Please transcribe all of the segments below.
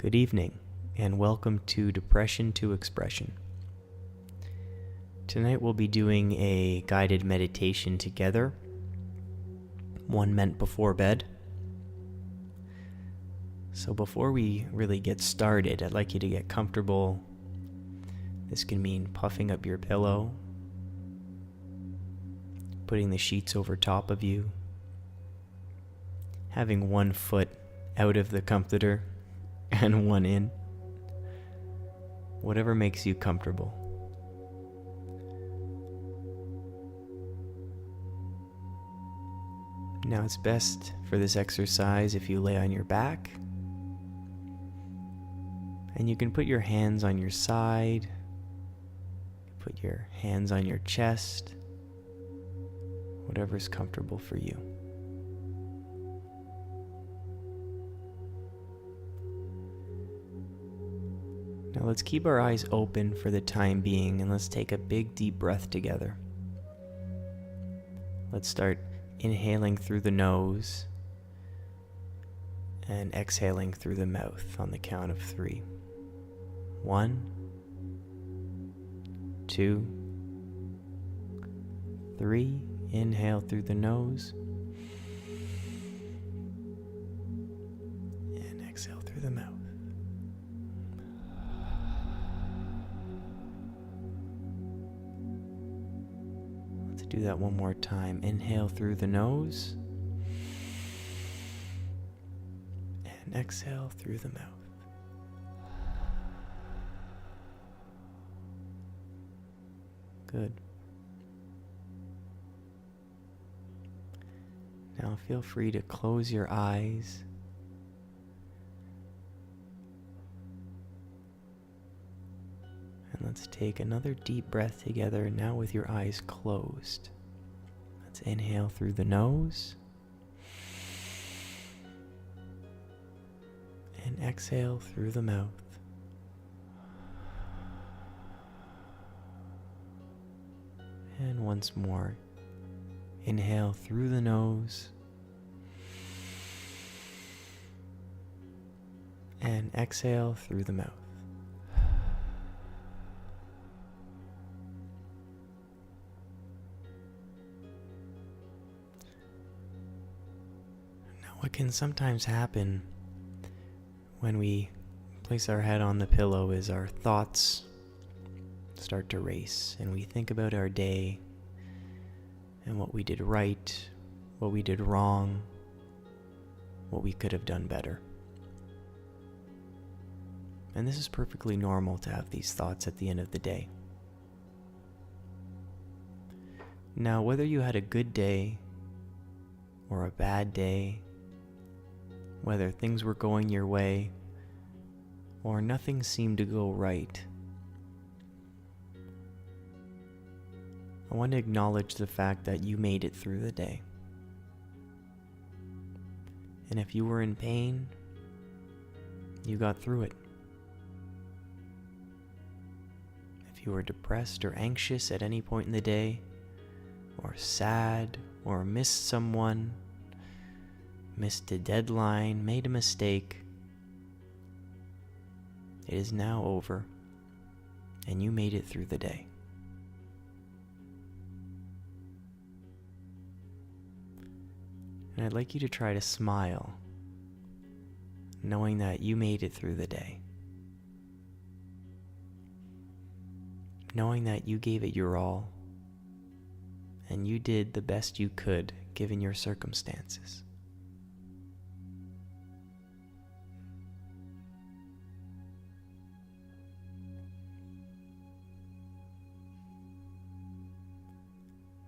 Good evening, and welcome to Depression to Expression. Tonight we'll be doing a guided meditation together, one meant before bed. So before we really get started, I'd like you to get comfortable. This can mean puffing up your pillow, putting the sheets over top of you, having one foot out of the comforter and one in. Whatever makes you comfortable. Now it's best for this exercise if you lay on your back, and you can put your hands on your side, put your hands on your chest, whatever's comfortable for you. Now let's keep our eyes open for the time being, and let's take a big deep breath together. Let's start inhaling through the nose and exhaling through the mouth on the count of 3. 1, 2, 3. Inhale through the nose and exhale through the mouth. Do that one more time. Inhale through the nose and exhale through the mouth. Good. Now feel free to close your eyes. And let's take another deep breath together, now with your eyes closed. Let's inhale through the nose and exhale through the mouth. And once more, inhale through the nose and exhale through the mouth. What can sometimes happen when we place our head on the pillow is our thoughts start to race, and we think about our day and what we did right, what we did wrong, what we could have done better. And this is perfectly normal to have these thoughts at the end of the day. Now, whether you had a good day or a bad day, whether things were going your way or nothing seemed to go right, I want to acknowledge the fact that you made it through the day. And if you were in pain, you got through it. If you were depressed or anxious at any point in the day, or sad, or missed someone, missed a deadline, made a mistake, it is now over, and you made it through the day. And I'd like you to try to smile, knowing that you made it through the day. Knowing that you gave it your all, and you did the best you could given your circumstances.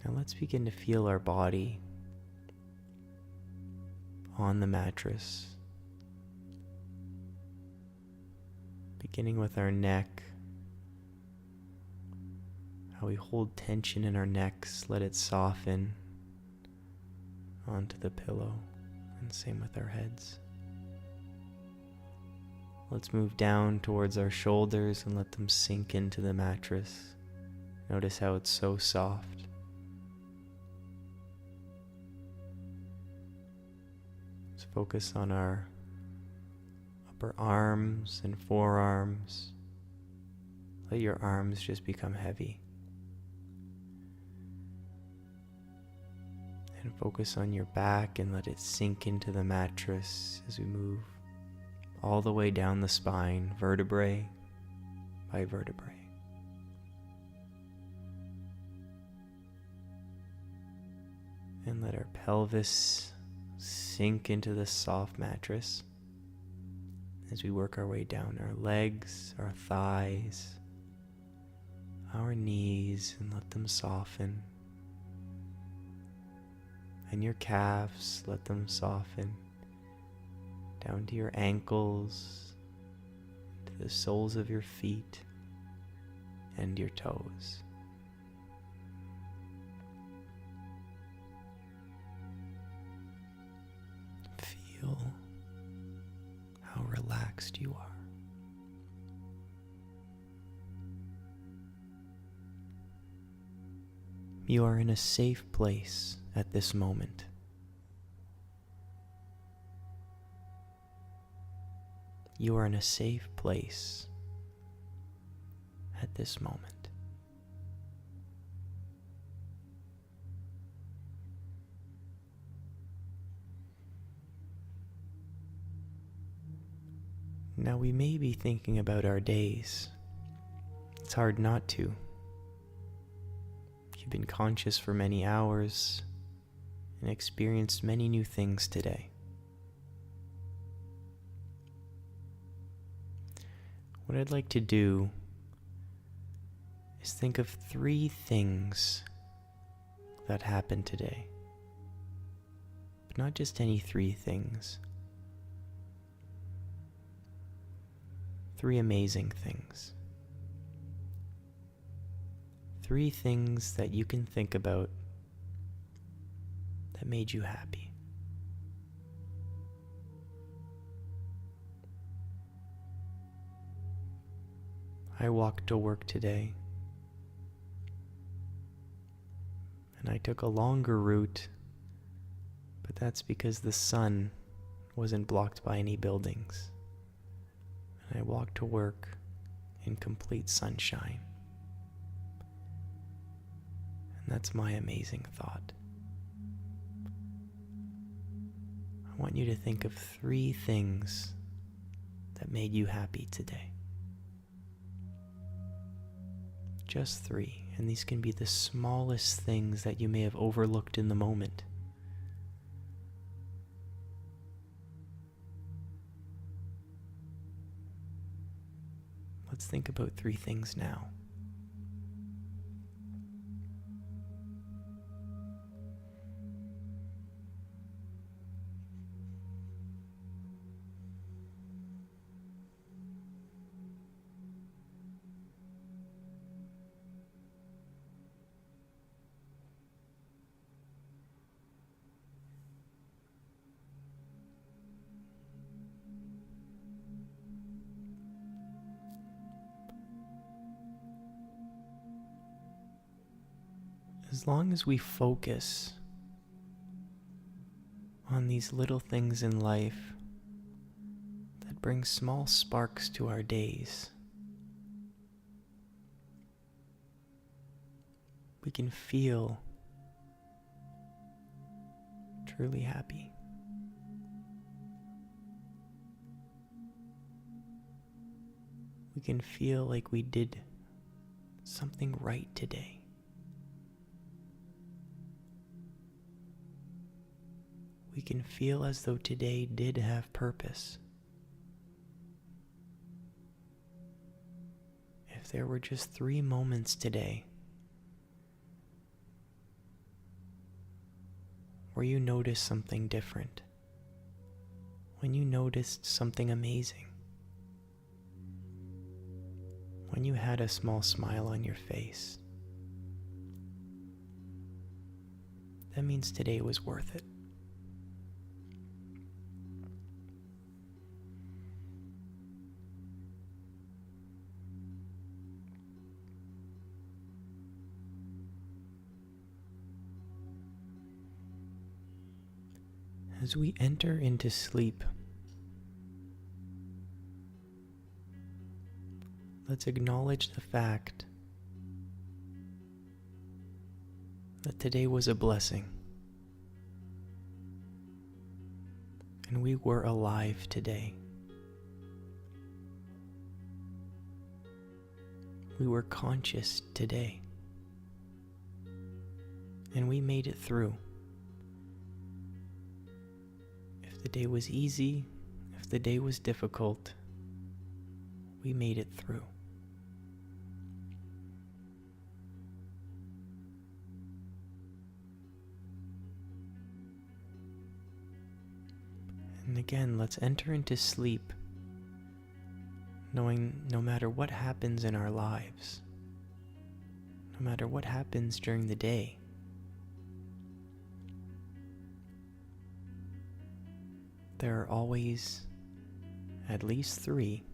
Now let's begin to feel our body on the mattress, beginning with our neck, how we hold tension in our necks, let it soften onto the pillow, and same with our heads. Let's move down towards our shoulders and let them sink into the mattress. Notice how it's so soft. Let's focus on our upper arms and forearms. Let your arms just become heavy. And focus on your back and let it sink into the mattress as we move all the way down the spine, vertebrae by vertebrae. And let our pelvis sink into the soft mattress as we work our way down our legs, our thighs, our knees, and let them soften. And your calves, let them soften down to your ankles, to the soles of your feet, and your toes. Feel how relaxed you are. You are in a safe place at this moment. You are in a safe place at this moment. Now we may be thinking about our days. It's hard not to. You've been conscious for many hours and experienced many new things today. What I'd like to do is think of 3 things that happened today. But not just any 3 things. 3 amazing things. 3 things that you can think about that made you happy. I walked to work today, and I took a longer route, but that's because the sun wasn't blocked by any buildings. And I walked to work in complete sunshine. And that's my amazing thought. I want you to think of 3 things that made you happy today. Just 3, and these can be the smallest things that you may have overlooked in the moment. Let's think about 3 things now. As long as we focus on these little things in life that bring small sparks to our days, we can feel truly happy. We can feel like we did something right today. We can feel as though today did have purpose. If there were just 3 moments today where you noticed something different, when you noticed something amazing, when you had a small smile on your face, that means today was worth it. As we enter into sleep, let's acknowledge the fact that today was a blessing. And we were alive today. We were conscious today. And we made it through. If the day was easy, if the day was difficult, we made it through. And again, let's enter into sleep, knowing no matter what happens in our lives, no matter what happens during the day, there are always at least 3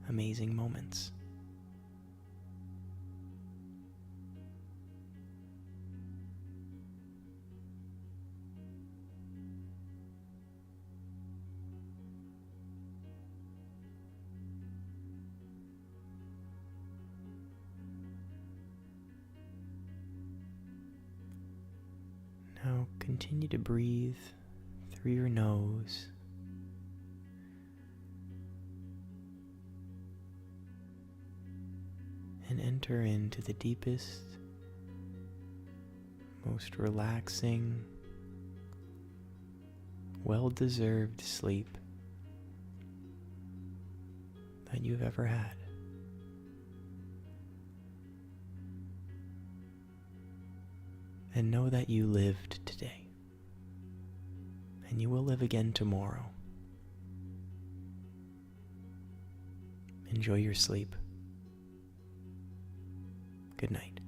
amazing moments. Now continue to breathe through your nose. And enter into the deepest, most relaxing, well-deserved sleep that you've ever had. And know that you lived today, and you will live again tomorrow. Enjoy your sleep. Good night.